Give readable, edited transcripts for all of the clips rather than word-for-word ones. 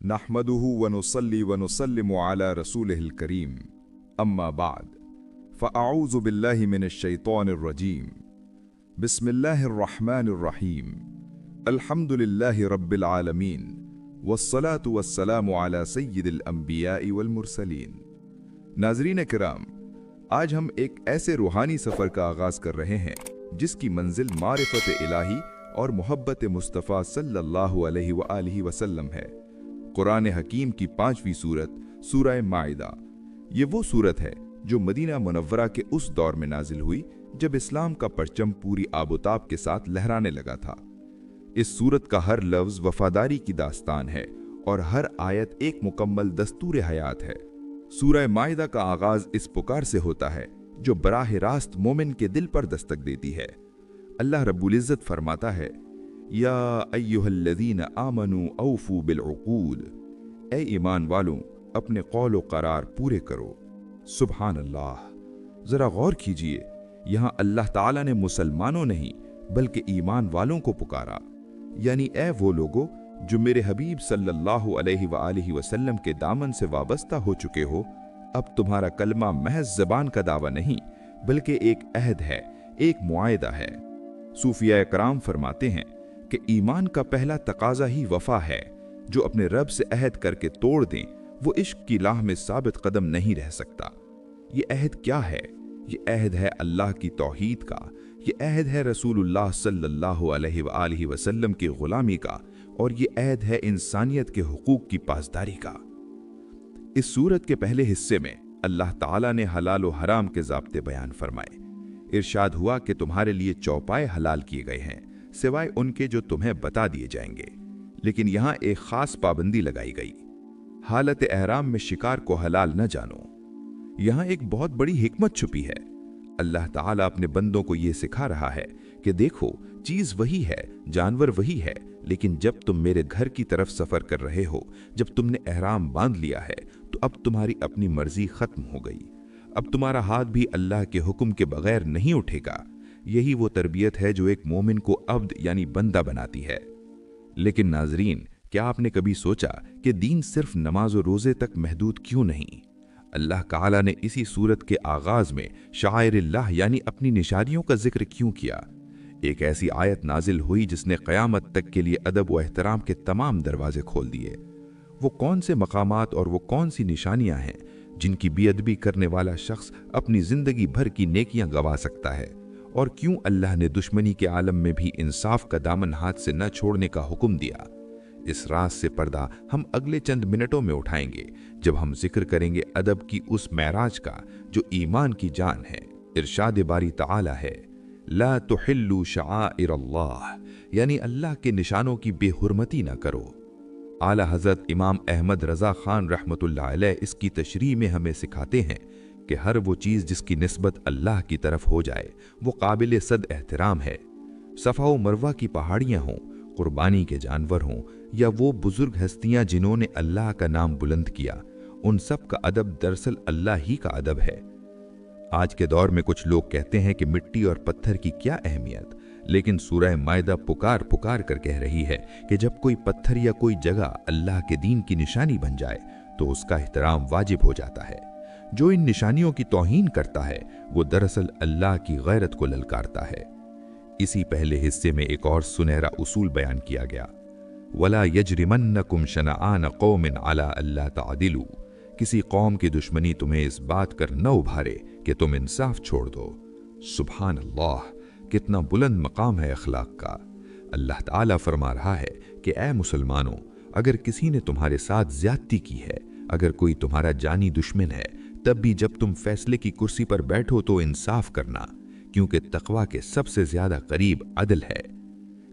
नहमदुहु व नुसल्ली व नुसल्लिमु अला रसूलिहिल करीम अम्मा बाद फ़अऊज़ु बिल्लाहि मिनश शैतानिर रजीम बिस्मिल्लाहिर रहमानिर रहीम अल्हम्दुलिल्लाहि रब्बिल आलमीन वस्सलातु वस्सलामु अला सय्यिदिल अंबियाइ वल मुरसलीन। नाज़रीन किराम, आज हम एक ऐसे रूहानी सफ़र का आगाज़ कर रहे हैं जिसकी मंजिल मारिफत इलाही और मोहब्बत मुस्तफ़ा सल्लल्लाहु अलैहि व आलिहि वसल्लम है। कुरान हकीम की 5वीं सूरत सूरह माइदा। ये वो सूरत है जो मदीना मुनव्वरा के उस दौर में नाजिल हुई जब इस्लाम का परचम पूरी आबोताब के साथ लहराने लगा था। इस सूरत का हर लफ्ज़ वफादारी की दास्तान है और हर आयत एक मुकम्मल दस्तूर हयात है। सूरह माइदा का आगाज़ इस पुकार से होता है जो बराह रास्त मोमिन के दिल पर दस्तक देती है। अल्लाह रब्बुल इज़्ज़त फरमाता है, या अय्युहल्लज़ीना आमनू औफू बिलउक़ूद, ए ईमान वालों अपने कौल व करार पूरे करो। सुभान अल्लाह। ज़रा गौर कीजिए, यहाँ अल्लाह ताला ने मुसलमानों नहीं बल्कि ईमान वालों को पुकारा, यानी ए वो लोगो जो मेरे हबीब सल्लल्लाहु अलैहि व आलिहि वसल्लम के दामन से वाबस्ता हो चुके हो। अब तुम्हारा कलमा महज ज़बान का दावा नहीं बल्कि एक अहद है, एक मुआहिदा है। सूफिया कराम फरमाते हैं कि ईमान का पहला तकाजा ही वफा है। जो अपने रब से अहद करके तोड़ दें वो इश्क की राह में साबित कदम नहीं रह सकता। ये अहद क्या है? ये अहद है अल्लाह की तौहीद का, ये अहद है रसूलुल्लाह सल्लल्लाहु अलैहि व आलिहि वसल्लम की गुलामी का, और ये अहद है इंसानियत के हुकूक की पासदारी का। इस सूरत के पहले हिस्से में अल्लाह ताला ने हलाल व हराम के ज़ाब्ते बयान फरमाए। इरशाद हुआ कि तुम्हारे लिए चौपाए हलाल किए गए हैं सिवाय उनके जो तुम्हें बता दिए जाएंगे, लेकिन यहाँ एक खास पाबंदी लगाई गई। हालत एहराम में शिकार को हलाल न जानो। यहाँ एक बहुत बड़ी हिकमत छुपी है। अल्लाह ताला अपने बंदों को ये सिखा रहा है कि देखो, चीज वही है, जानवर वही है, लेकिन जब तुम मेरे घर की तरफ सफर कर रहे हो, जब तुमने एहराम बांध लिया है, तो अब तुम्हारी अपनी मर्जी खत्म हो गई। अब तुम्हारा हाथ भी अल्लाह के हुक्म के बगैर नहीं उठेगा। यही वो तरबियत है जो एक मोमिन को अब्द यानी बंदा बनाती है। लेकिन नाजरीन, क्या आपने कभी सोचा कि दीन सिर्फ नमाज और रोजे तक महदूद क्यों नहीं? अल्लाह ताला ने इसी सूरत के आगाज में शाइरिल्लाह यानी अपनी निशानियों का जिक्र क्यों किया? एक ऐसी आयत नाजिल हुई जिसने क़यामत तक के लिए अदब व एहतराम के तमाम दरवाजे खोल दिए। वो कौन से मकामात और वो कौन सी निशानियां हैं जिनकी बेअदबी करने वाला शख्स अपनी जिंदगी भर की नेकियां गंवा सकता है? और क्यों अल्लाह ने दुश्मनी के आलम में भी इंसाफ का दामन हाथ से न छोड़ने का हुक्म दिया? इस राज से पर्दा हम अगले चंद मिनटों में उठाएंगे जब हम जिक्र करेंगे अदब की उस महराज का जो ईमान की जान है। इरशाद बारी ताला है, ला तुहिल्लू शआइरल्लाह, यानी अल्लाह के निशानों की बेहुरमती न करो। आला हजरत इमाम अहमद रजा खान रहमतुल्लाह अलैह इसकी तशरीह में हमें सिखाते हैं कि हर वो चीज़ जिसकी निस्बत अल्लाह की तरफ हो जाए वो काबिल सद एहतराम है। सफ़ा व मरवा की पहाड़ियाँ हों, कुर्बानी के जानवर हों, या वो बुजुर्ग हस्तियाँ जिन्होंने अल्लाह का नाम बुलंद किया, उन सब का अदब दरअसल अल्लाह ही का अदब है। आज के दौर में कुछ लोग कहते हैं कि मिट्टी और पत्थर की क्या अहमियत, लेकिन सूरह माइदा पुकार पुकार कर कह रही है कि जब कोई पत्थर या कोई जगह अल्लाह के दीन की निशानी बन जाए तो उसका एहतराम वाजिब हो जाता है। जो इन निशानियों की तौहीन करता है वो दरअसल अल्लाह की गैरत को ललकारता है। इसी पहले हिस्से में एक और सुनहरा उसूल बयान किया गया, वला यजरिमन्नकुम शनआन कौमिन अला अल्ला तादिलू, किसी कौम की दुश्मनी तुम्हें इस बात कर न उभारे कि तुम इंसाफ छोड़ दो। सुभान अल्लाह, कितना बुलंद मकाम है अखलाक का। अल्लाह ताला फरमा रहा है कि ए मुसलमानों, अगर किसी ने तुम्हारे साथ ज्यादती की है, अगर कोई तुम्हारा जानी दुश्मन है, तब भी जब तुम फैसले की कुर्सी पर बैठो तो इंसाफ करना, क्योंकि तकवा के सबसे ज्यादा करीब अदल है।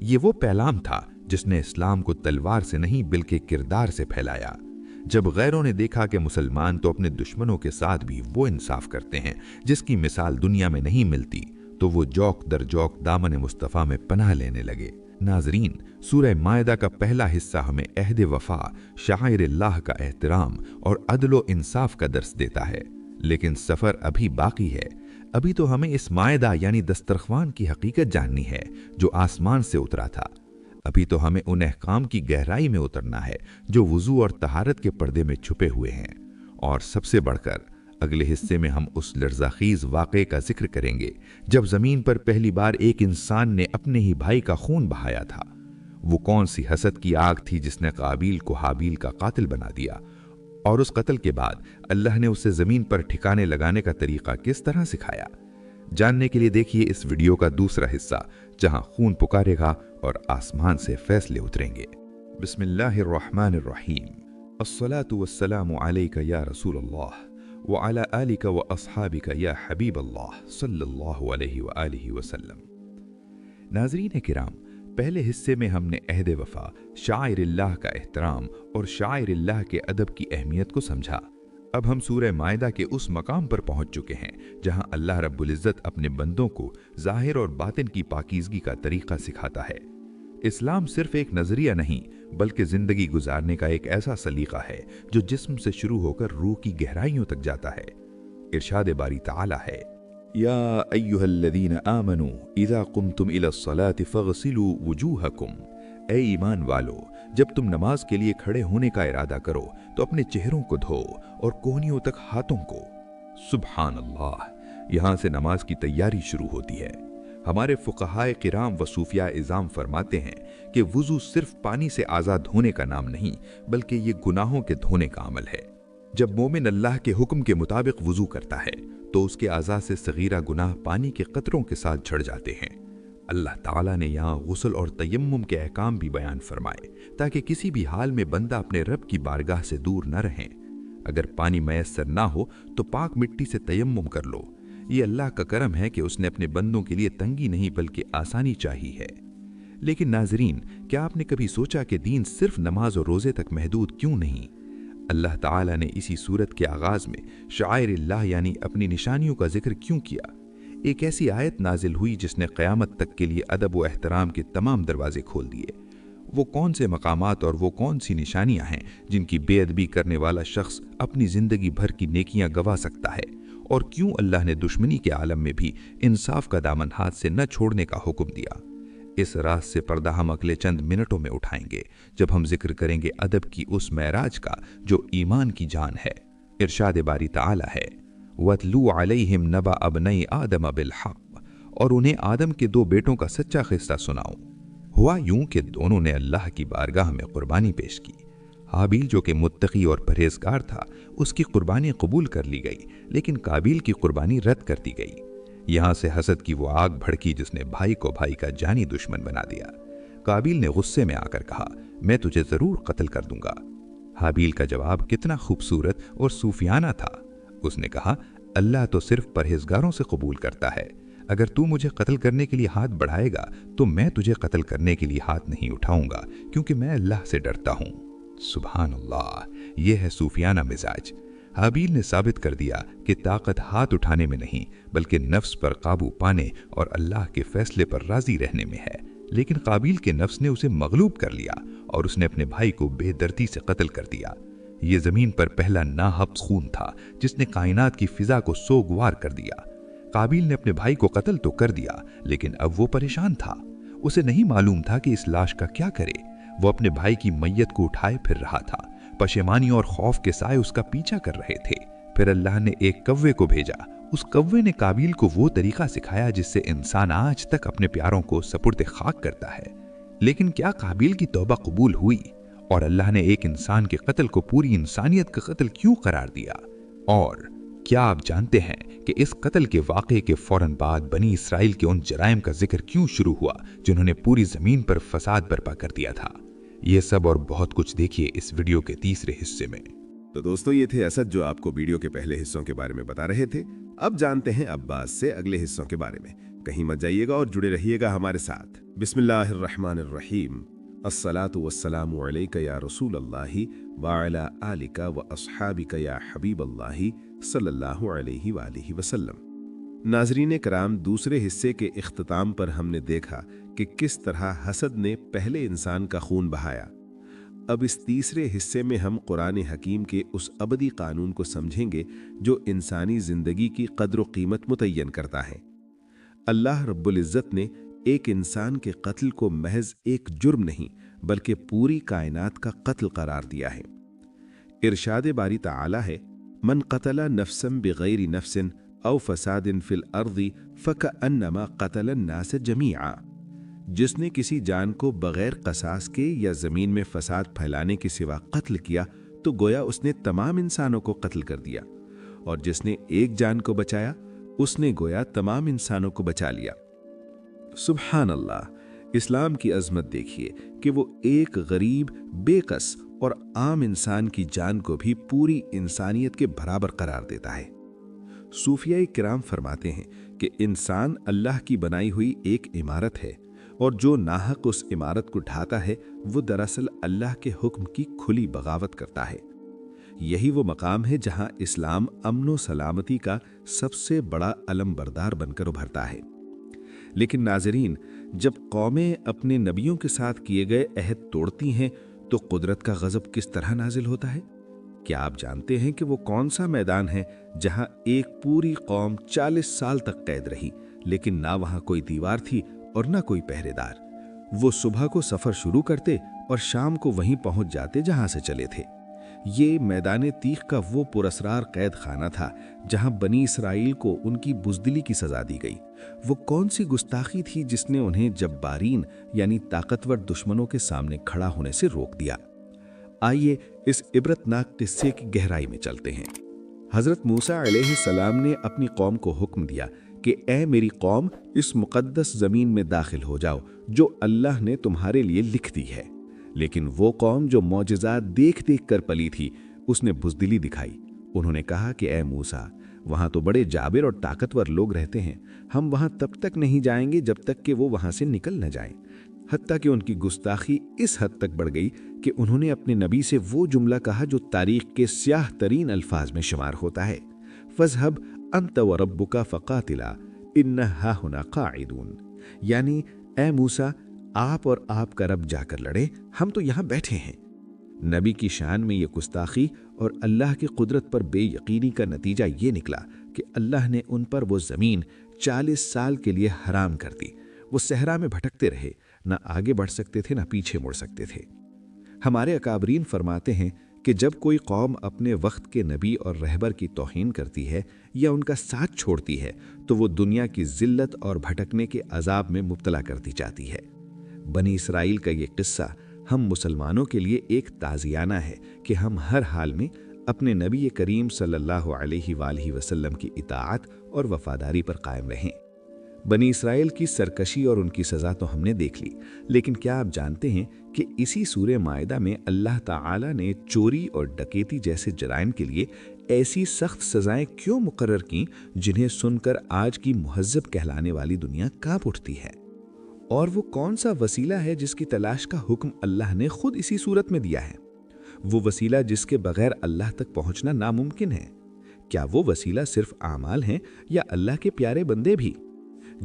ये वो पैगाम था जिसने इस्लाम को तलवार से नहीं बल्कि किरदार से फैलाया। जब गैरों ने देखा कि मुसलमान तो अपने दुश्मनों के साथ भी वो इंसाफ करते हैं जिसकी मिसाल दुनिया में नहीं मिलती, तो वो जौक दर जौक दामन मुस्तफ़ा में पनाह लेने लगे। नाजरीन, सूरह माइदा का पहला हिस्सा हमें अहद वफा, शाइरिल्लाह का एहतराम और अदल व इंसाफ का दर्स देता है, लेकिन सफ़र अभी बाकी है। अभी तो हमें इस माइदा यानी दस्तरख्वान की हकीकत जाननी है जो आसमान से उतरा था। अभी तो हमें उन अहकाम की गहराई में उतरना है जो वुजू और तहारत के पर्दे में छुपे हुए हैं। और सबसे बढ़कर अगले हिस्से में हम उस लर्ज़ाख़ीज़ वाक़े का जिक्र करेंगे जब ज़मीन पर पहली बार एक इंसान ने अपने ही भाई का खून बहाया था। वो कौन सी हसद की आग थी जिसने काबिल को हाबिल का कातिल बना दिया, और उस कत्ल के बाद अल्लाह ने उसे ज़मीन पर ठिकाने लगाने का तरीक़ा किस तरह सिखाया। जानने के लिए देखिए इस वीडियो का दूसरा हिस्सा, जहां खून पुकारेगा और आसमान से फैसले उतरेंगे। बिस्मिल्लाहिर्रहमानिर्रहीम। अस्सलातु वस्सलामु अलैका या रसूल अल्लाह व अला आलिका व अस्हाबिका या हबीब अल्लाह सल्लल्लाहु अलैहि व आलिहि वसल्लम। नाज़रीन किराम, पहले हिस्से में हमने अहद वफ़ा, शाइरिल्लाह का एहतराम और शाइरिल्लाह के अदब की अहमियत को समझा। अब हम सूरह मायदा के उस मकाम पर पहुंच चुके हैं जहां अल्लाह रब्बुल इज़्ज़त अपने बंदों को ज़ाहिर और बातिन की पाकीज़गी का तरीक़ा सिखाता है। इस्लाम सिर्फ एक नज़रिया नहीं बल्कि ज़िंदगी गुजारने का एक ऐसा सलीक़ा है जो जिस्म से शुरू होकर रूह की गहराइयों तक जाता है। इरशाद बारी ताला है, या अय्युहल्लज़ीना आमनू इज़ा कुमतुम इलस्सलाति फ़ग़सिलू वुजूहकुम। ऐ ईमान वालो, जब तुम नमाज के लिए खड़े होने का इरादा करो तो अपने चेहरों को धो और कोहनियों तक हाथों को। सुभान अल्लाह, यहाँ से नमाज की तैयारी शुरू होती है। हमारे फुक़हाए किराम व सूफिया इज़ाम फरमाते हैं कि वुज़ू सिर्फ पानी से आज़ाद होने का नाम नहीं बल्कि ये गुनाहों के धोने का अमल है। जब मोमिन अल्लाह के हुक्म के मुताबिक वुज़ू करता है तो उसके आज़ा से सगीरा गुनाह पानी के कतरों के साथ झड़ जाते हैं। अल्लाह ताला ने यहाँ गुस्ल और तयम्मुम के अहकाम भी बयान फरमाए ताकि किसी भी हाल में बंदा अपने रब की बारगाह से दूर न रहे। अगर पानी मैसर ना हो तो पाक मिट्टी से तयम्मुम कर लो। ये अल्लाह का करम है कि उसने अपने बंदों के लिए तंगी नहीं बल्कि आसानी चाही है। लेकिन नाजरीन, क्या आपने कभी सोचा कि दीन सिर्फ नमाज और रोज़े तक महदूद क्यों नहीं? अल्लाह ताला ने इसी सूरत के आगाज़ में शाइरिल्लाह यानी अपनी निशानियों का जिक्र क्यों किया? एक ऐसी आयत नाजिल हुई जिसने क़यामत तक के लिए अदब व एहतराम के तमाम दरवाजे खोल दिए। वो कौन से मकामात और वो कौन सी निशानियां हैं जिनकी बेअदबी करने वाला शख्स अपनी ज़िंदगी भर की नेकियां गवा सकता है, और क्यों अल्लाह ने दुश्मनी के आलम में भी इंसाफ का दामन हाथ से न छोड़ने का हुक्म दिया? इस रात से पर्दा हम अगले चंद मिनटों में उठाएंगे जब हम जिक्र करेंगे अदब की उस महराज का जो ईमान की जान है। इरशाद बारी ताला है, वतलू अलैहिम नबा अबनई आदम बिल हक़, और उन्हें आदम के दो बेटों का सच्चा किस्सा सुनाओ। हुआ यूं कि दोनों ने अल्लाह की बारगाह में कुर्बानी पेश की। हाबिल जो कि मुत्तकी और परहेजगार था, उसकी कुर्बानी कबूल कर ली गई, लेकिन काबिल की कुर्बानी रद्द कर दी गई। यहाँ से हसद की वो आग भड़की जिसने भाई को भाई का जानी दुश्मन बना दिया। काबिल ने गुस्से में आकर कहा, मैं तुझे जरूर कत्ल कर दूंगा। हाबिल का जवाब कितना खूबसूरत और सूफियाना था। उसने कहा, अल्लाह तो सिर्फ परहेजगारों से कबूल करता है। अगर तू मुझे कत्ल करने के लिए हाथ बढ़ाएगा तो मैं तुझे कत्ल करने के लिए हाथ नहीं उठाऊंगा, क्योंकि मैं अल्लाह से डरता हूँ। सुभान अल्लाह, ये है सूफियाना मिजाज। हाबिल ने साबित कर दिया कि ताकत हाथ उठाने में नहीं बल्कि नफ्स पर काबू पाने और अल्लाह के फैसले पर राजी रहने में है। लेकिन काबिल के नफ्स ने उसे मगलूब कर लिया और उसने अपने भाई को बेदर्दी से कत्ल कर दिया। ये जमीन पर पहला नाहब्स खून था जिसने कायनात की फिजा को सोगवार कर दिया। काबिल ने अपने भाई को कत्ल तो कर दिया, लेकिन अब वो परेशान था। उसे नहीं मालूम था कि इस लाश का क्या करे। वो अपने भाई की मैयत को उठाए फिर रहा था। पशेमानी और खौफ के साए उसका पीछा कर रहे थे। फिर अल्लाह ने एक कव्वे को भेजा। उस कव्वे ने काबिल को वो तरीका सिखाया जिससे इंसान आज तक अपने प्यारों को सपुर्द खाक करता है। लेकिन क्या काबिल की तौबा कबूल हुई? और अल्लाह ने एक इंसान के कत्ल को पूरी इंसानियत का कत्ल क्यों करार दिया? और क्या आप जानते हैं कि इस कत्ल के वाक़े के फौरन बाद बनी इसराइल के उन जराइम का जिक्र क्यों शुरू हुआ जिन्होंने पूरी ज़मीन पर फसाद बर्पा कर दिया था? ये सब और बहुत कुछ देखिए इस वीडियो के तीसरे हिस्से में। तो दोस्तों, ये थे असद जो आपको वीडियो के पहले हिस्सों के बारे में बता रहे थे। अब जानते हैं अब्बास से अगले हिस्सों के बारे में। कहीं मत जाइएगा और जुड़े रहिएगा हमारे साथ। बिस्मिल्लाहिर्रहमानिर्रहीम। अस्सलातु वस्सलामु अलैका या रसूल अल्लाहि व अला आलिका व अस्हाबिका या हबीब अल्लाहि सल्लल्लाहु अलैहि व आलिहि वसल्लम। नाज़रीन कराम, दूसरे हिस्से के इख्तिताम पर हमने देखा कि किस तरह हसद ने पहले इंसान का खून बहाया। अब इस तीसरे हिस्से में हम कुरान हकीम के उस अबदी कानून को समझेंगे जो इंसानी ज़िंदगी की कद्र व कीमत मुतय्यन करता है। अल्लाह रब्बुल इज़्ज़त ने एक इंसान के कत्ल को महज एक जुर्म नहीं बल्कि पूरी कायनात का कत्ल करार दिया है। इरशाद बारी ताला है, मन क़तला नफ्सन बिगैरि नफ्सिन औ फसादिन फिल अर्दी फकअन्नमा क़तला अन्नास जमीआ। जिसने किसी जान को बगैर कसास के या ज़मीन में फसाद फैलाने के सिवा कत्ल किया तो गोया उसने तमाम इंसानों को कत्ल कर दिया, और जिसने एक जान को बचाया उसने गोया तमाम इंसानों को बचा लिया। सुब्हान अल्लाह, इस्लाम की अजमत देखिए कि वो एक गरीब, बेकस और आम इंसान की जान को भी पूरी इंसानियत के बराबर करार देता है। सूफिया किराम फरमाते हैं कि इंसान अल्लाह की बनाई हुई एक इमारत है, और जो नाहक उस इमारत को ढाता है वो दरअसल अल्लाह के हुक्म की खुली बगावत करता है। यही वो मकाम है जहां इस्लाम अमन सलामती का सबसे बड़ा अलम बरदार बनकर उभरता है। लेकिन नाज़रीन, जब कौमें अपने नबियों के साथ किए गए अहद तोड़ती हैं तो कुदरत का गज़ब किस तरह नाजिल होता है? क्या आप जानते हैं कि वो कौन सा मैदान है जहां एक पूरी कौम 40 साल तक कैद रही, लेकिन ना वहां कोई दीवार थी और ना कोई पहरेदार। वो सुबह को सफ़र शुरू करते और शाम को वहीं पहुंच जाते जहां से चले थे। ये मैदान तीख का वो पुरस्रार कैद खाना था जहां बनी इसराइल को उनकी बुज़दिली की सज़ा दी गई। वो कौन सी गुस्ताखी थी जिसने उन्हें जब्बारीन यानी ताकतवर दुश्मनों के सामने खड़ा होने से रोक दिया? आइए इस इबरतनाक किस्से की गहराई में चलते हैं। हज़रत मूसा अलैहिस्सलाम ने अपनी कौम को हुक्म दिया कि ए मेरी कौम, इस मुक़द्दस ज़मीन में दाखिल हो जाओ जो अल्लाह ने तुम्हारे लिए लिख दी है। लेकिन वो कौम जो मौजिज़ात देख देख कर पली थी, उसने बुज़दिली दिखाई। उन्होंने कहा कि ए मूसा, वहाँ तो बड़े जाबिर और ताकतवर लोग रहते हैं, हम वहाँ तब तक नहीं जाएंगे जब तक कि वो वहाँ से निकल न जाएं। हत्ता कि उनकी गुस्ताखी इस हद तक बढ़ गई कि उन्होंने अपने नबी से वो जुमला कहा जो तारीख़ के स्याह तरीन अल्फाज में शुमार होता है, फ़ज़हब अंत व रब्बुका फ़क़ातिला इन्ना हाहुना क़ाइदून। यानी ए मूसा, आप और आपका रब जाकर लड़े, हम तो यहाँ बैठे हैं। नबी की शान में ये गुस्ताखी और अल्लाह की कुदरत पर बेयकीनी का नतीजा ये निकला कि अल्लाह ने उन पर वो ज़मीन 40 साल के लिए हराम कर दी। वो सहरा में भटकते रहे, ना आगे बढ़ सकते थे ना पीछे मुड़ सकते थे। हमारे अकाबरीन फरमाते हैं कि जब कोई कौम अपने वक्त के नबी और रहबर की तौहीन करती है या उनका साथ छोड़ती है तो वो दुनिया की ज़िल्लत और भटकने के अजाब में मुब्तला करती जाती है। बनी इसराइल का ये किस्सा हम मुसलमानों के लिए एक ताज़ियाना है कि हम हर हाल में अपने नबी करीम सल्लल्लाहु अलैहि वसल्लम की इताअत और वफादारी पर कायम रहें। बनी इसराइल की सरकशी और उनकी सज़ा तो हमने देख ली, लेकिन क्या आप जानते हैं कि इसी सूरे माइदा में अल्लाह ताला ने चोरी और डकैती जैसे जराइम के लिए ऐसी सख्त सज़ाएं क्यों मुकर्रर की जिन्हें सुनकर आज की मुहज़्ज़ब कहलाने वाली दुनिया कांप उठती है? और वो कौन सा वसीला है जिसकी तलाश का हुक्म अल्लाह ने खुद इसी सूरत में दिया है? वो वसीला जिसके बगैर अल्लाह तक पहुंचना नामुमकिन है। क्या वो वसीला सिर्फ आमाल हैं या अल्लाह के प्यारे बंदे भी?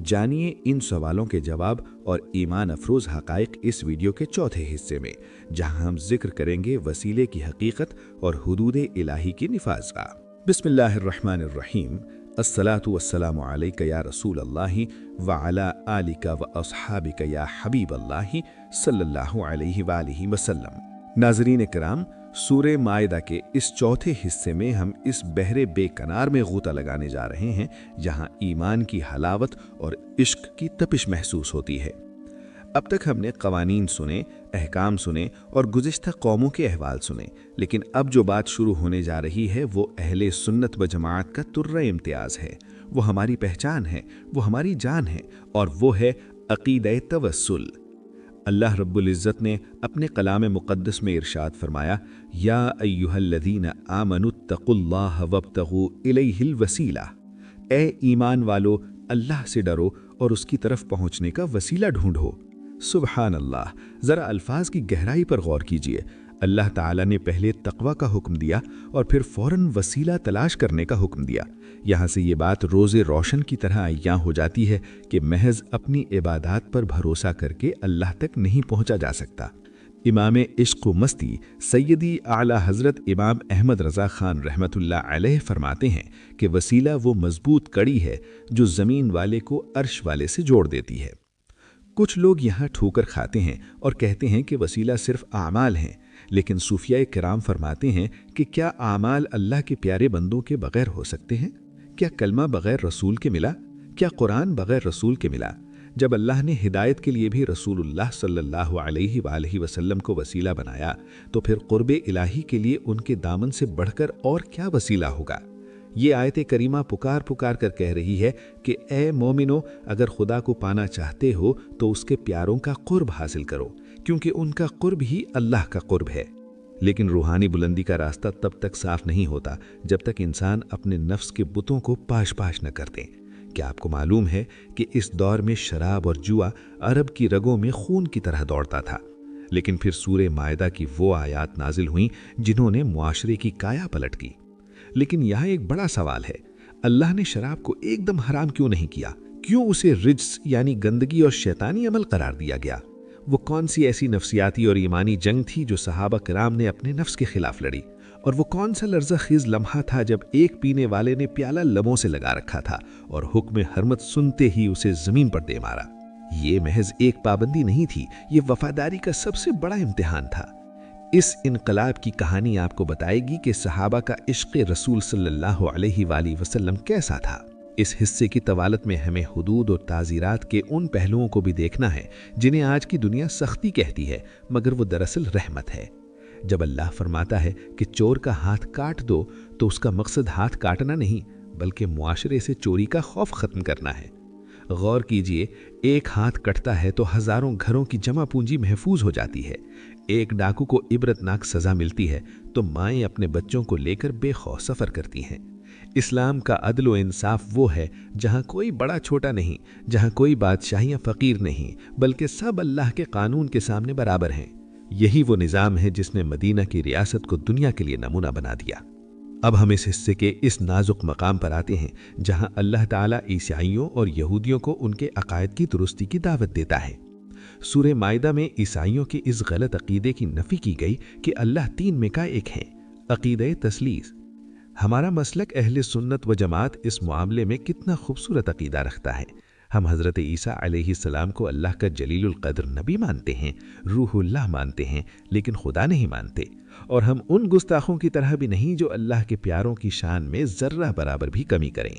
जानिए इन सवालों के जवाब और ईमान अफरोज़ हक़ाइक़ इस वीडियो के चौथे हिस्से में, जहां हम जिक्र करेंगे वसीले की हकीकत और हुदूद इलाही की निफाज़ का। बिस्मिल्लाहिर्रहमानिर्रहीम। अस्सलातु वस्सलामु अलैका या रसूल अल्लाहि व अला आलिका व अस्हाबिका या हबीब अल्लाहि सल्लल्लाहु अलैहि व आलिहि वसल्लम। नाज़रीन किराम, सूरे माइदा के इस चौथे हिस्से में हम इस बहरे बेकनार में गूता लगाने जा रहे हैं जहां ईमान की हलावत और इश्क की तपिश महसूस होती है। अब तक हमने कवानीन सुने, अहकाम सुने और गुज़िश्ता कौमों के अहवाल सुने, लेकिन अब जो बात शुरू होने जा रही है वो अहले सुन्नत व जमात का तुर्रा इम्तियाज़ है। वो हमारी पहचान है, वो हमारी जान है, और वो है अक़ीदा तवस्सुल। अल्लाह रब्बुल इज़्ज़त ने अपने कलाम मुक़द्दस में इरशाद फरमाया, या अय्युहल्लज़ीना आमनुत्तक़ुल्लाह वब्तग़ू इलैहिल वसीला। ए ईमान वालो, अल्लाह से डरो और उसकी तरफ पहुँचने का वसीला ढूंढो। सुबहान अल्लाह। ज़रा अल्फाज की गहराई पर गौर कीजिए। अल्लाह ताला ने पहले तक़वा का हुक्म दिया और फिर फ़ौरन वसीला तलाश करने का हुक्म दिया। यहाँ से ये बात रोज़े रोशन की तरह अय्यां हो जाती है कि महज अपनी इबादत पर भरोसा करके अल्लाह तक नहीं पहुँचा जा सकता। इमाम इश्क़ व मस्ती सैयदी आला हज़रत इमाम अहमद रज़ा ख़ान रहमतुल्लाह अलैह फरमाते हैं कि वसीला वो मज़बूत कड़ी है जो ज़मीन वाले को अर्श वाले से जोड़ देती है। कुछ लोग यहाँ ठोकर खाते हैं और कहते हैं कि वसीला सिर्फ आमाल हैं, लेकिन सूफिया किराम फरमाते हैं कि क्या आमाल अल्लाह के प्यारे बंदों के बगैर हो सकते हैं? क्या कलमा बगैर रसूल के मिला? क्या कुरान बगैर रसूल के मिला? जब अल्लाह ने हिदायत के लिए भी रसूलुल्लाह सल्लल्लाहु अलैहि वसल्लम को वसीला बनाया, तो फिर क़ुर्बे इलाही के लिए उनके दामन से बढ़कर और क्या वसीला होगा? ये आयत करीमा पुकार पुकार कर कह रही है कि ए मोमिनो, अगर खुदा को पाना चाहते हो तो उसके प्यारों का क़ुर्ब हासिल करो, क्योंकि उनका क़ुर्ब ही अल्लाह का क़ुर्ब है। लेकिन रूहानी बुलंदी का रास्ता तब तक साफ नहीं होता जब तक इंसान अपने नफ्स के बुतों को पाश पाश न कर दे। क्या आपको मालूम है कि इस दौर में शराब और जुआ अरब की रगों में खून की तरह दौड़ता था? लेकिन फिर सूरे मायदा की वो आयात नाजिल हुईं जिन्होंने मुआशरे की काया पलट की। लेकिन यहाँ एक बड़ा सवाल है, अल्लाह ने शराब को एकदम हराम क्यों नहीं किया? क्यों उसे रिज्स यानी गंदगी और शैतानी अमल करार दिया गया? वो कौन सी ऐसी नफ्सियाती और ईमानी जंग थी जो सहाबा किराम ने अपने नफ्स के खिलाफ लड़ी? और वो कौन सा लर्ज़ा खीज़ लम्हा था जब एक पीने वाले ने प्याला लबों से लगा रखा था और हुक्म हरमत सुनते ही उसे ज़मीन पर दे मारा? ये महज एक पाबंदी नहीं थी, ये वफादारी का सबसे बड़ा इम्तिहान था। इस इनकलाब की कहानी आपको बताएगी कि सहाबा का इश्क़ रसूल सल्लल्लाहु अलैहि वसल्लम कैसा था। इस हिस्से की तवालत में हमें हुदूद और ताज़ीरात के उन पहलुओं को भी देखना है जिन्हें आज की दुनिया सख्ती कहती है, मगर वो दरअसल रहमत है। जब अल्लाह फरमाता है कि चोर का हाथ काट दो, तो उसका मकसद हाथ काटना नहीं बल्कि मुआशरे से चोरी का खौफ ख़त्म करना है। गौर कीजिए, एक हाथ कटता है तो हज़ारों घरों की जमा पूंजी महफूज हो जाती है। एक डाकू को इबरतनाक सज़ा मिलती है तो माएँ अपने बच्चों को लेकर बेखौफ सफ़र करती हैं। इस्लाम का अदल व इंसाफ वो है जहाँ कोई बड़ा छोटा नहीं, जहाँ कोई बादशाह या फ़कीर नहीं, बल्कि सब अल्लाह के कानून के सामने बराबर हैं। यही वो निज़ाम है जिसने मदीना की रियासत को दुनिया के लिए नमूना बना दिया। अब हम इस हिस्से के इस नाजुक मकाम पर आते हैं जहाँ अल्लाह ताला ईसाइयों और यहूदियों को उनके अकायद की दुरुस्ती की दावत देता है। सूरह माइदा में ईसाइयों के इस गलत अकीदे की नफ़ी की गई कि अल्लाह तीन में का एक है, अकीदे तस्लीस। हमारा मसलक अहले सुन्नत व जमात इस मामले में कितना खूबसूरत अकीदा रखता है। हम हज़रत ईसा अलैहिस्सलाम को अल्लाह का जलीलुल क़द्र नबी मानते हैं, रूहुल्लाह मानते हैं, लेकिन खुदा नहीं मानते। और हम उन गुस्ताखों की तरह भी नहीं जो अल्लाह के प्यारों की शान में ज़र्रा बराबर भी कमी करें।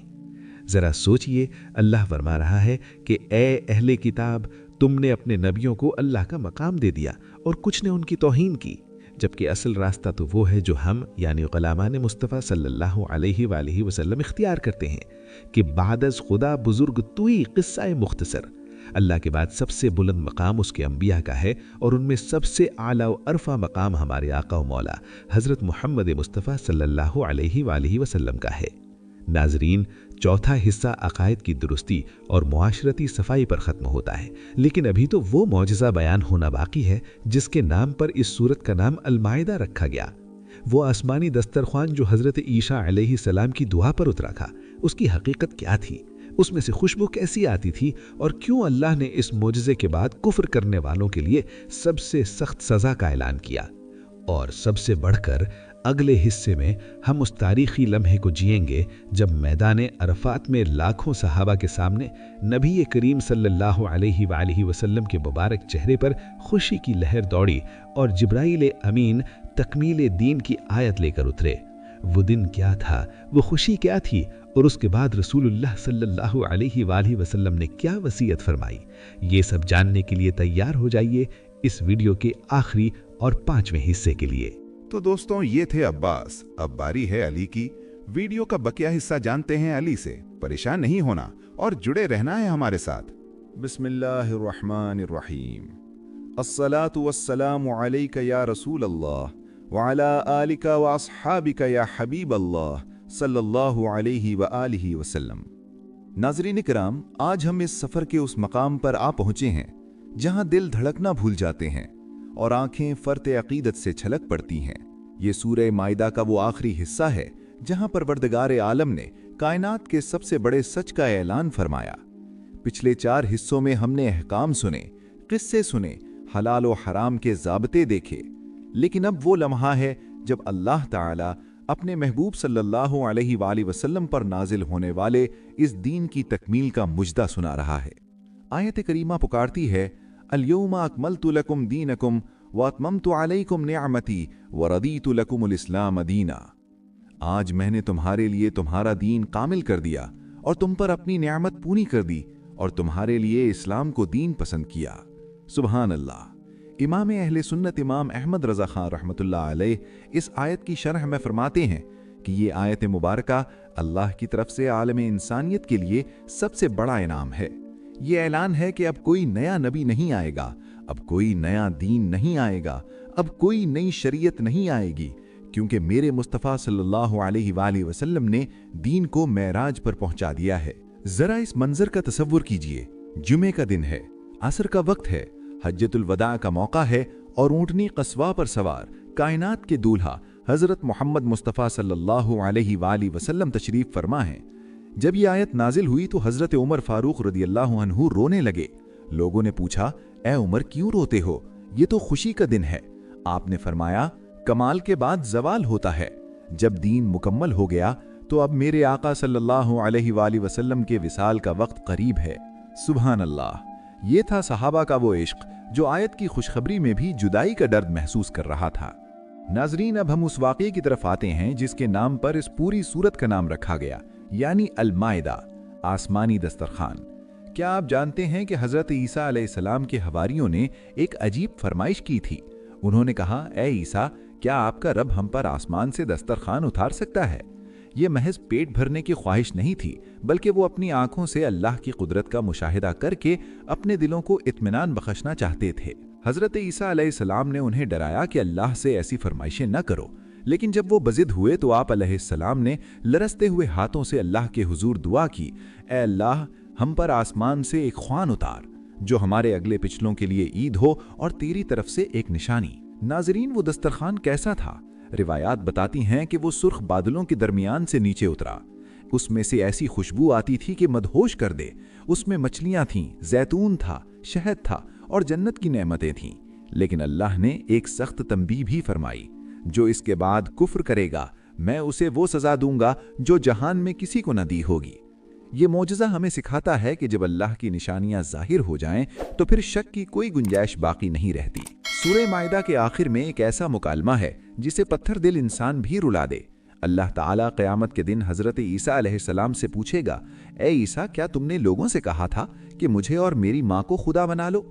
ज़रा सोचिए, अल्लाह फरमा रहा है कि ए अहले किताब, तुमने अपने नबियों को अल्लाह का मकाम दे दिया और कुछ ने उनकी तौहीन की, जबकि असल रास्ता तो वो है जो हम यानी ग़ुलामान मुस्तफ़ा सल्लल्लाहु अलैहि वसल्लम इख्तियार करते हैं कि बादज़ खुदा बुज़ुर्ग तुई क़िस्सा मुख्तसर। अल्लाह के बाद सबसे बुलंद मकाम उसके अंबिया का है और उनमें सबसे आला व अरफा मकाम हमारे आका व मौला हज़रत मोहम्मद मुस्तफ़ा सल्लल्लाहु अलैहि वसल्लम का है। नाज़रीन, चौथा हिस्सा अकायद की दुरुस्ती और मुआशरती सफाई पर ख़त्म होता है, लेकिन अभी तो वो मौजज़ा बयान होना बाकी है जिसके नाम पर इस सूरत का नाम अल-माइदा रखा गया। वो आसमानी दस्तरख्वान जो हज़रत ईसा अलैहिस्सलाम की दुआ पर उतरा था, उसकी हकीकत क्या थी? उसमें से खुशबू कैसी आती थी? और क्यों अल्लाह ने इस मोजज़े के बाद कुफ्र करने वालों के लिए सबसे सख्त सज़ा का ऐलान किया? और सबसे बढ़कर अगले हिस्से में हम उस तारीख़ी लम्हे को जिएंगे जब मैदान अरफात में लाखों सहाबा के सामने नबी करीम सल्लल्लाहु अलैहि वसल्लम के मुबारक चेहरे पर खुशी की लहर दौड़ी और जिब्राइल अमीन तकमील दीन की आयत लेकर उतरे। वो दिन क्या था, वो खुशी क्या थी, और उसके बाद रसूलुल्लाह सल्लल्लाहु अलैहि वसल्लम ने क्या वसीयत फरमाई? ये सब जानने के लिए तैयार हो जाइए इस वीडियो के आखिरी और 5वें हिस्से के लिए। तो दोस्तों, ये थे अब्बास। अब बारी है अली की। वीडियो का बकिया हिस्सा जानते हैं अली से। परेशान नहीं होना और जुड़े रहना है हमारे साथ। बिस्मिल्लाहिर्रहमानिर्रहीम। अस्सलातु वस्सलामु अलैका या रसूल अल्लाह व अला आलिका व अस्हाबिका या हबीब अल्लाह सल्लल्लाहु अलैहि व आलिहि वसल्लम। नाज़रीन किराम, आज हम इस सफ़र के उस मकाम पर आ पहुँचे हैं जहाँ दिल धड़कना भूल जाते हैं और आंखें फ़र्ते अक़ीदत से छलक पड़ती हैं। ये सूरह माइदा का वो आखिरी हिस्सा है जहाँ परवरदिगार आलम ने कायनात के सबसे बड़े सच का ऐलान फरमाया। पिछले 4 हिस्सों में हमने अहकाम सुने, किस्से सुने, हलाल व हराम के ज़ाब्ते देखे, लेकिन अब वो लम्हा है जब अल्लाह ताला अपने महबूब सल्लल्लाहु अलैहि वसल्लम पर नाजिल होने वाले इस दीन की तकमील का मुजदा सुना रहा है। आयत करीमा पुकारती है, अल-यौमा अकमलतु लकुम दीनकुम व अतममतु अलैकुम निअमती व रदीतु लकुमुल इस्लाम दीना। आज मैंने तुम्हारे लिए तुम्हारा दीन कामिल कर दिया और तुम पर अपनी नियामत पूरी कर दी और तुम्हारे लिए इस्लाम को दीन पसंद किया। सुबहान अल्लाह। इमाम अहले सुन्नत इमाम अहमद रज़ा खान रहमतुल्लाह अलैह इस आयत की शरह में फरमाते हैं कि ये आयत मुबारका अल्लाह की तरफ से आलम इंसानियत के लिए सबसे बड़ा इनाम है। ये ऐलान है कि अब कोई नया नबी नहीं आएगा, अब कोई नया दीन नहीं आएगा, अब कोई नई शरीयत नहीं आएगी, क्योंकि मेरे मुस्तफ़ा सल्लल्लाहु अलैहि वसल्लम ने दीन को मेराज पर पहुंचा दिया है। जरा इस मंजर का तसव्वुर कीजिए। जुमे का दिन है, असर का वक्त है, हज्जतुल वदा का मौका है और ऊंटनी कस्वा पर सवार कायनात के दूल्हा हजरत मोहम्मद मुस्तफ़ा सल्लल्लाहु अलैहि वसल्लम तशरीफ फरमा हैं। जब ये आयत नाजिल हुई तो हजरत उमर फारूक रदियल्लाहु अन्हु रोने लगे। लोगों ने पूछा, ए उमर क्यों रोते हो, ये तो खुशी का दिन है। आपने फरमाया, कमाल के बाद जवाल होता है। जब दीन मुकम्मल हो गया तो अब मेरे आका सल्लल्लाहु अलैहि वसल्लम के विसाल का वक्त करीब है। सुभान अल्लाह। ये था सहाबा का वो इश्क जो आयत की खुशखबरी में भी जुदाई का दर्द महसूस कर रहा था। नाजरीन, अब हम उस वाक़े की तरफ आते हैं जिसके नाम पर इस पूरी सूरत का नाम रखा गया, यानी अल-माइदा, आसमानी दस्तरखान। क्या आप जानते हैं कि हजरत ईसा अलैहिस्सलाम के हवारियों ने एक अजीब फरमाइश की थी। उन्होंने कहा, ए ईसा, क्या आपका रब हम पर आसमान से दस्तरखान उतार सकता है? ये महज पेट भरने की ख्वाहिश नहीं थी, बल्कि वो अपनी आंखों से अल्लाह की कुदरत का मुशाहिदा करके अपने दिलों को इत्मीनान बख्शना चाहते थे। हजरत ईसा अलैहिस्सलाम ने उन्हें डराया कि अल्लाह से ऐसी फरमाइशें न करो, लेकिन जब वो बजिद हुए तो आप अलैहिस्सलाम ने लरसते हुए हाथों से अल्लाह के हुजूर दुआ की, ए अल्लाह, हम पर आसमान से एक ख्वान उतार जो हमारे अगले पिछलों के लिए ईद हो और तेरी तरफ से एक निशानी। नाजरीन, वो दस्तरखान कैसा था? रिवायात बताती हैं कि वो सुर्ख बादलों के दरमियान से नीचे उतरा। उसमें से ऐसी खुशबू आती थी कि मदहोश कर दे। उसमें मछलियां थीं, जैतून था, शहद था और जन्नत की नेमतें थीं। लेकिन अल्लाह ने एक सख्त तंबीह भी फरमाई, जो इसके बाद कुफ्र करेगा मैं उसे वो सजा दूंगा जो जहान में किसी को न दी होगी। ये मौजज़ा हमें सिखाता है कि जब अल्लाह की निशानियां जाहिर हो जाएं तो फिर शक की कोई गुंजाइश बाकी नहीं रहती। सूरह माइदा के आखिर में एक ऐसा मुकालमा है जिसे पत्थर दिल इंसान भी रुला दे। अल्लाह ताला क़यामत के दिन हज़रत ईसा अलैहिस्सलाम से पूछेगा, ए ईसा, क्या तुमने लोगों से कहा था कि मुझे और मेरी माँ को खुदा बना लो?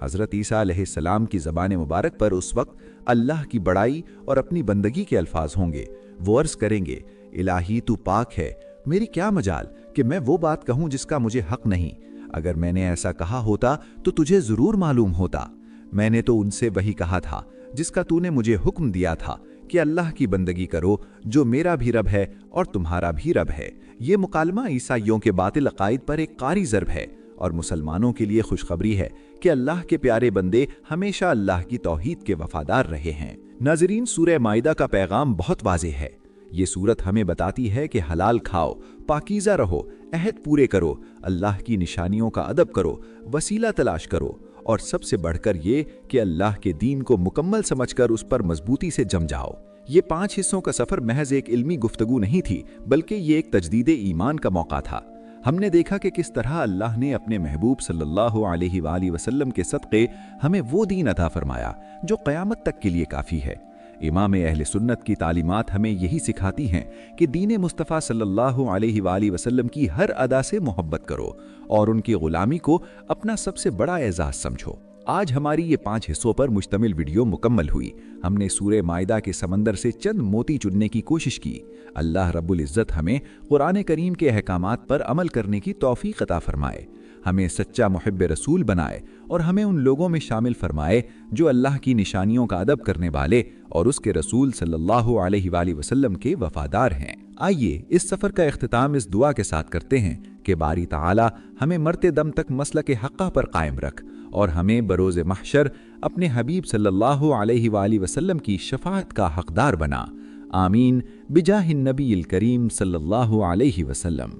हज़रत ईसा अलैहिस्सलाम की ज़बान मुबारक पर उस वक्त अल्लाह की बड़ाई और अपनी बंदगी के अल्फाज होंगे। वो अर्ज़ करेंगे, इलाही तू पाक है, मेरी क्या मजाल कि मैं वो बात कहूँ जिसका मुझे हक नहीं। अगर मैंने ऐसा कहा होता तो तुझे ज़रूर मालूम होता। मैंने तो उनसे वही कहा था जिसका तूने मुझे हुक्म दिया था कि अल्लाह की बंदगी करो जो मेरा भी रब है और तुम्हारा भी रब है। ये मुकालमा ईसाइयों के बातिल अकायद पर एक कारी ज़रब है और मुसलमानों के लिए खुशखबरी है कि अल्लाह के प्यारे बंदे हमेशा अल्लाह की तौहीद के वफादार रहे हैं। नाज़रीन, सूरह माइदा का पैगाम बहुत वाज़ेह है। ये सूरत हमें बताती है कि हलाल खाओ, पाकीज़ा रहो, अहद पूरे करो, अल्लाह की निशानियों का अदब करो, वसीला तलाश करो और सबसे बढ़कर ये कि अल्लाह के दीन को मुकम्मल समझकर उस पर मजबूती से जम जाओ। ये 5 हिस्सों का सफ़र महज एक इल्मी गुफ्तगू नहीं थी, बल्कि ये एक तजदीद ईमान का मौका था। हमने देखा कि किस तरह अल्लाह ने अपने महबूब सल्लल्लाहु अलैहि वसल्लम के सदक़े हमें वो दीन अता फरमाया जो क़यामत तक के लिए काफ़ी है। इमाम अहले सुन्नत की तालीमात हमें यही सिखाती हैं कि दीन मुस्तफ़ा सल्लल्लाहु अलैहि वसल्लम की हर अदा से मोहब्बत करो और उनकी ग़ुलामी को अपना सबसे बड़ा एजाज़ समझो। आज हमारी ये 5 हिस्सों पर मुश्तमिल वीडियो मुकम्मल हुई। हमने सूरह माइदा के समंदर से चंद मोती चुनने की कोशिश की। अल्लाह रब्बुल इज़्ज़त हमें कुरान करीम के अहकामात पर अमल करने की तौफीक अता फरमाए, हमें सच्चा मुहिब्ब रसूल बनाए और हमें उन लोगों में शामिल फरमाए जो अल्लाह की निशानियों का अदब करने वाले और उसके रसूल सल्लल्लाहु अलैहि वसल्लम के वफादार हैं। आइए इस सफ़र का इख्तिताम इस दुआ के साथ करते हैं कि बारी ताला हमें मरते दम तक मसलक हक़्क़ा पर कायम रख और हमें बरोज़ महशर अपने हबीब सल्लल्लाहु अलैहि वसल्लम की शफ़ाअत का हक़दार बना। आमीन बिजाहिन नबील करीम सल्लल्लाहु अलैहि वसल्लम।